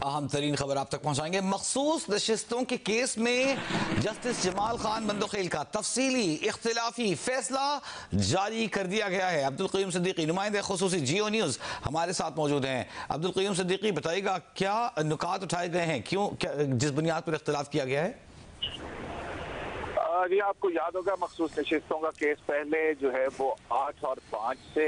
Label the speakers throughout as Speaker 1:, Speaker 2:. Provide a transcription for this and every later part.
Speaker 1: اہم ترین خبر آپ تک پہنچائیں گے۔ مخصوص نشستوں کے کیس میں جسٹس جمال خان بندوخیل کا تفصیلی اختلافی فیصلہ جاری کر دیا گیا ہے۔ عبدالقیوم صدیقی نمائندہ خصوصی جیو نیوز ہمارے ساتھ موجود ہیں۔ عبدالقیوم صدیقی بتائیے گا کیا نکات اٹھائے گئے ہیں، کیوں جس بنیاد پر اختلاف کیا گیا ہے؟
Speaker 2: جی آپ کو یاد ہوگا مخصوص نشستوں کا کیس پہلے جو ہے وہ 8 اور 5 سے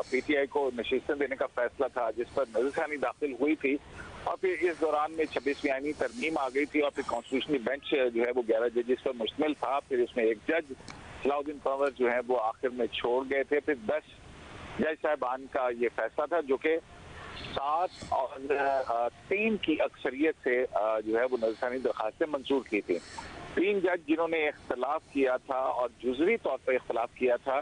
Speaker 2: پی ٹی آئی کو نشستیں دینے کا فیصلہ تھا، جس پر نظر ثانی داخل ہوئی تھی، اور پھر اس دوران میں 26ویں آئینی ترمیم آ گئی تھی، اور پھر کانسٹیٹیوشنل بینچ جو ہے وہ 11 ججز پر مشتمل تھا۔ پھر اس میں ایک جج صلاح الدین پنور جو ہے وہ آخر میں چھوڑ گئے تھے۔ پھر 10 جج صاحبان کا یہ فیصلہ تھا جو کہ 7 اور 3 کی اکثریت سے جو ہے وہ نظر ثانی درخواستیں منظور کی تھی۔ 3 جج جنہوں نے اختلاف کیا تھا اور جزوی طور پر اختلاف کیا تھا،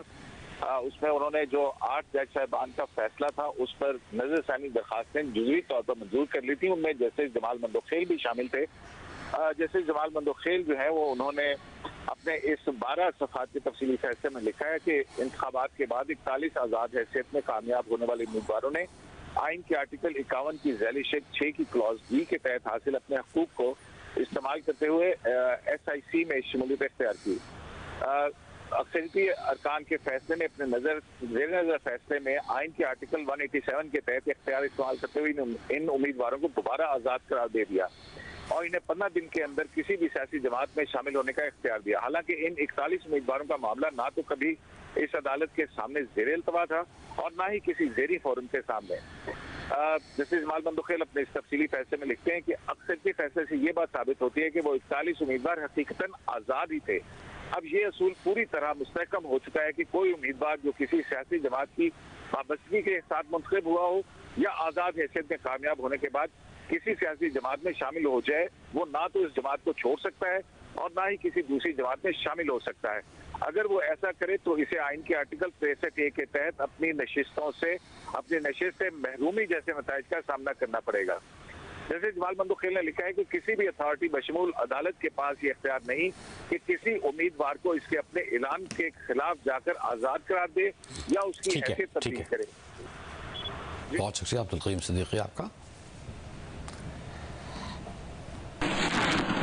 Speaker 2: اس میں انہوں نے جو 8 جج صاحبان کا فیصلہ تھا اس پر نظر ثانی درخواستیں جزوی طور پر منظور کر لی تھی۔ ان میں جسٹس جمال بندوخیل بھی شامل تھے۔ جسٹس جمال بندوخیل جو ہے وہ انہوں نے اپنے اس 12 صفحات کے تفصیلی فیصلے میں لکھا ہے کہ انتخابات کے بعد 41 آزاد حیثیت میں کامیاب ہونے والے امیدواروں نے آئین کے آرٹیکل 51 کی ذیلی شق 6 کی کلاز بی کے تحت حاصل اپنے حقوق کو استعمال کرتے ہوئے ایس آئی سی میں شمولیت اختیار کی۔ اکثریتی ارکان کے فیصلے میں اپنے زیر نظر فیصلے میں آئین کے آرٹیکل 187 کے تحت اختیار استعمال کرتے ہوئے ان امیدواروں کو دوبارہ آزاد قرار دے دیا اور انہیں 15 دن کے اندر کسی بھی سیاسی جماعت میں شامل ہونے کا اختیار دیا۔ حالانکہ ان 41 امیدواروں کا معاملہ نہ تو کبھی اس عدالت کے سامنے زیر التوا تھا اور نہ ہی کسی زیری فورم کے سامنے۔ جسٹس جمال بندوخیل اپنے اس تفصیلی فیصلے میں لکھتے ہیں کہ اکثریتی فیصلے سے یہ بات ثابت ہوتی ہے کہ وہ 41 امیدوار حقیقتاً آزاد ہی تھے۔ اب یہ اصول پوری طرح مستحکم ہو چکا ہے کہ کوئی امیدوار جو کسی سیاسی جماعت کی وابستگی کے ساتھ منتخب ہوا ہو یا آزاد حیثیت میں کامیاب ہونے کے بعد کسی سیاسی جماعت میں شامل ہو جائے، وہ نہ تو اس جماعت کو چھوڑ سکتا ہے اور نہ ہی کسی دوسری جماعت میں شامل ہو سکتا ہے۔ اگر وہ ایسا کرے تو اسے آئین کے آرٹیکل 63A کے تحت اپنی نشست سے محرومی جیسے نتائج کا سامنا کرنا پڑے گا۔ جیسے جمال بندوخیل نے لکھا ہے کہ کسی بھی اتھارٹی بشمول عدالت کے پاس یہ اختیار نہیں کہ کسی امیدوار کو اس کے اپنے اعلان کے خلاف جا کر آزاد قرار دے یا اس کی حیثیت تبدیل کرے۔
Speaker 1: بہت شکریہ عبدالقیوم صدیقی آپ کا۔